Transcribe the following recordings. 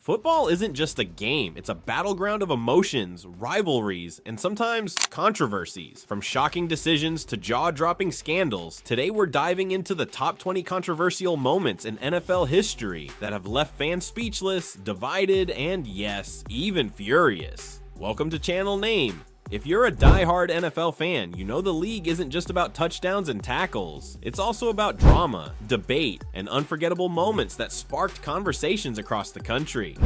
Football isn't just a game, it's a battleground of emotions, rivalries, and sometimes controversies. From shocking decisions to jaw-dropping scandals, today we're diving into the top 20 controversial moments in NFL history that have left fans speechless, divided, and yes, even furious. Welcome to Channel Name. If you're a die-hard NFL fan, you know the league isn't just about touchdowns and tackles. It's also about drama, debate, and unforgettable moments that sparked conversations across the country.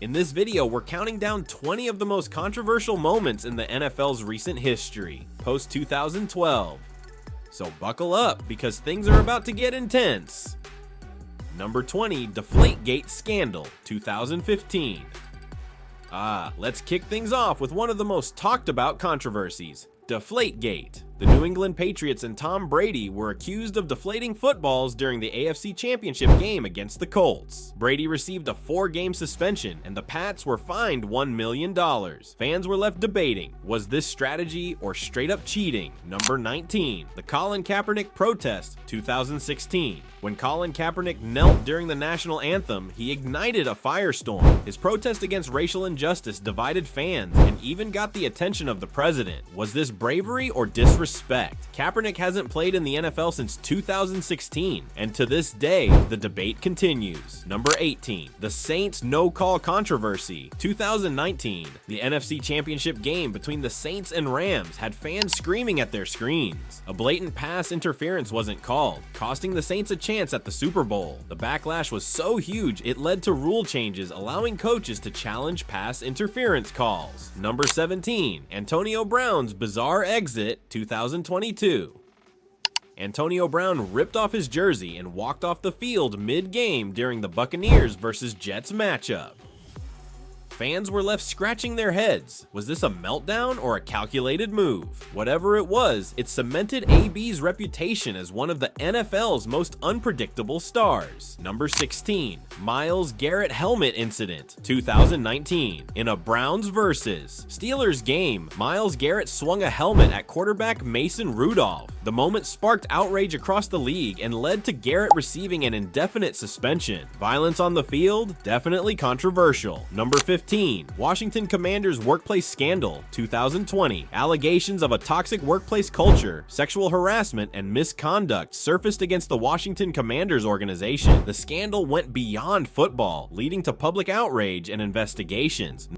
In this video, we're counting down 20 of the most controversial moments in the NFL's recent history, post-2012. So buckle up, because things are about to get intense. Number 20, Deflategate Scandal, 2015. Let's kick things off with one of the most talked about controversies, Deflategate. The New England Patriots and Tom Brady were accused of deflating footballs during the AFC Championship game against the Colts. Brady received a 4-game suspension, and the Pats were fined $1 million. Fans were left debating, was this strategy or straight-up cheating? Number 19, the Colin Kaepernick protest, 2016. When Colin Kaepernick knelt during the national anthem, he ignited a firestorm. His protest against racial injustice divided fans and even got the attention of the president. Was this bravery or disrespect? Kaepernick hasn't played in the NFL since 2016, and to this day, the debate continues. Number 18, the Saints no-call controversy, 2019. The NFC Championship game between the Saints and Rams had fans screaming at their screens. A blatant pass interference wasn't called, costing the Saints a chance at the Super Bowl. The backlash was so huge, it led to rule changes allowing coaches to challenge pass interference calls. Number 17, Antonio Brown's bizarre exit, 2022. Antonio Brown ripped off his jersey and walked off the field mid-game during the Buccaneers vs. Jets matchup. Fans were left scratching their heads. Was this a meltdown or a calculated move? Whatever it was, it cemented AB's reputation as one of the NFL's most unpredictable stars. Number 16, Myles Garrett helmet incident, 2019. In a Browns vs. Steelers game, Myles Garrett swung a helmet at quarterback Mason Rudolph. The moment sparked outrage across the league and led to Garrett receiving an indefinite suspension. Violence on the field? Definitely controversial. Number 15, Washington Commanders workplace scandal, 2020. Allegations of a toxic workplace culture, sexual harassment, and misconduct surfaced against the Washington Commanders organization. The scandal went beyond football, leading to public outrage and investigations.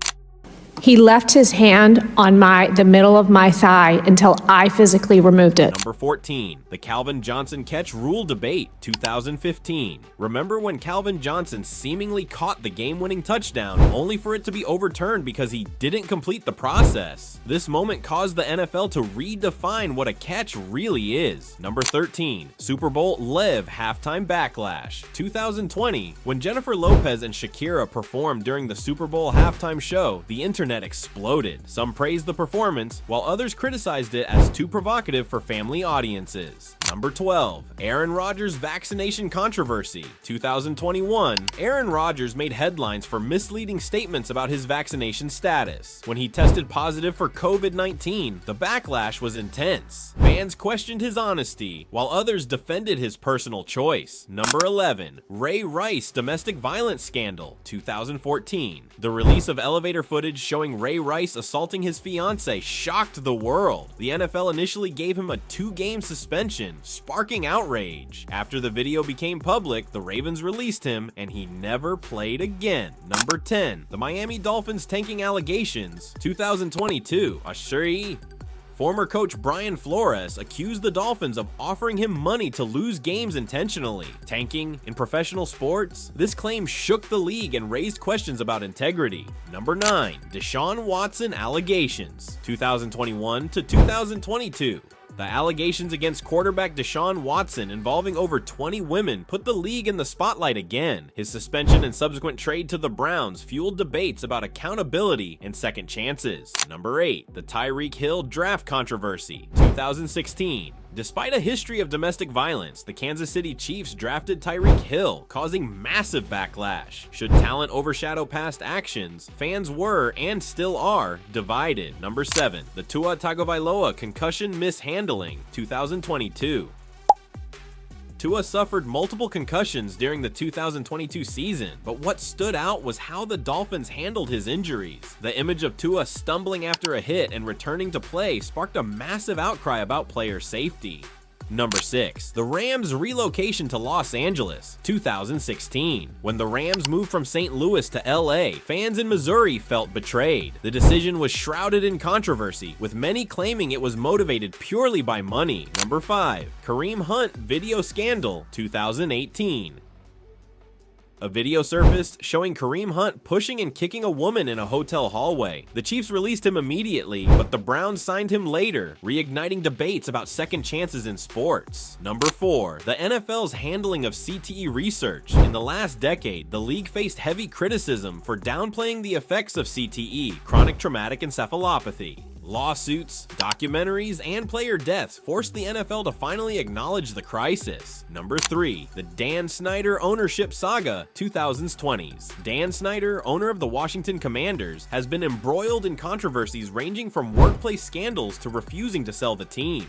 He left his hand on the middle of my thigh until I physically removed it. Number 14, the Calvin Johnson catch rule debate, 2015. Remember when Calvin Johnson seemingly caught the game-winning touchdown only for it to be overturned because he didn't complete the process? This moment caused the NFL to redefine what a catch really is. Number 13, Super Bowl Live halftime backlash, 2020. When Jennifer Lopez and Shakira performed during the Super Bowl halftime show, the internet exploded. Some praised the performance, while others criticized it as too provocative for family audiences. Number 12, Aaron Rodgers vaccination controversy, 2021. Aaron Rodgers made headlines for misleading statements about his vaccination status. When he tested positive for COVID-19, the backlash was intense. Fans questioned his honesty, while others defended his personal choice. Number 11, Ray Rice domestic violence scandal, 2014. The release of elevator footage showing Ray Rice assaulting his fiancée shocked the world. The NFL initially gave him a 2-game suspension, sparking outrage. After the video became public, the Ravens released him, and he never played again. Number 10, the Miami Dolphins tanking allegations, 2022. Former coach Brian Flores accused the Dolphins of offering him money to lose games intentionally. Tanking in professional sports? This claim shook the league and raised questions about integrity. Number 9, Deshaun Watson allegations, 2021 to 2022. The allegations against quarterback Deshaun Watson involving over 20 women put the league in the spotlight again. His suspension and subsequent trade to the Browns fueled debates about accountability and second chances. Number 8, the Tyreek Hill draft controversy, 2016. Despite a history of domestic violence, the Kansas City Chiefs drafted Tyreek Hill, causing massive backlash. Should talent overshadow past actions? Fans were, and still are, divided. Number 7, the Tua Tagovailoa concussion mishandling, 2022. Tua suffered multiple concussions during the 2022 season, but what stood out was how the Dolphins handled his injuries. The image of Tua stumbling after a hit and returning to play sparked a massive outcry about player safety. Number 6. The Rams' relocation to Los Angeles, 2016. When the Rams moved from St. Louis to LA, fans in Missouri felt betrayed. The decision was shrouded in controversy, with many claiming it was motivated purely by money. Number 5. Kareem Hunt video scandal, 2018. A video surfaced showing Kareem Hunt pushing and kicking a woman in a hotel hallway. The Chiefs released him immediately, but the Browns signed him later, reigniting debates about second chances in sports. Number 4. The NFL's handling of CTE research. In the last decade, the league faced heavy criticism for downplaying the effects of CTE, chronic traumatic encephalopathy. Lawsuits, documentaries, and player deaths forced the NFL to finally acknowledge the crisis. Number 3. The Dan Snyder ownership saga, 2020s. Dan Snyder, owner of the Washington Commanders, has been embroiled in controversies ranging from workplace scandals to refusing to sell the team.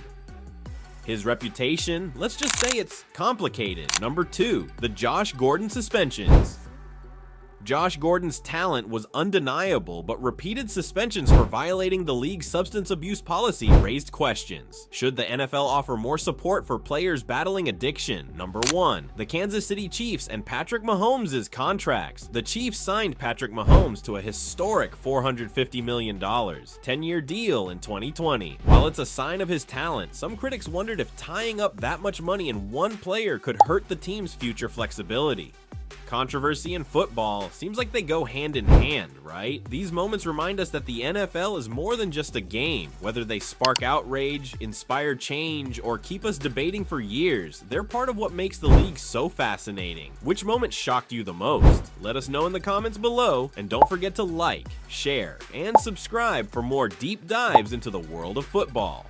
His reputation, let's just say it's complicated. Number 2. The Josh Gordon suspensions. Josh Gordon's talent was undeniable, but repeated suspensions for violating the league's substance abuse policy raised questions. Should the NFL offer more support for players battling addiction? Number 1. The Kansas City Chiefs and Patrick Mahomes' contracts. The Chiefs signed Patrick Mahomes to a historic $450 million, 10-year deal in 2020. While it's a sign of his talent, some critics wondered if tying up that much money in one player could hurt the team's future flexibility. Controversy and football seems like they go hand in hand, right? These moments remind us that the NFL is more than just a game. Whether they spark outrage, inspire change, or keep us debating for years, they're part of what makes the league so fascinating. Which moment shocked you the most? Let us know in the comments below, and don't forget to like, share, and subscribe for more deep dives into the world of football.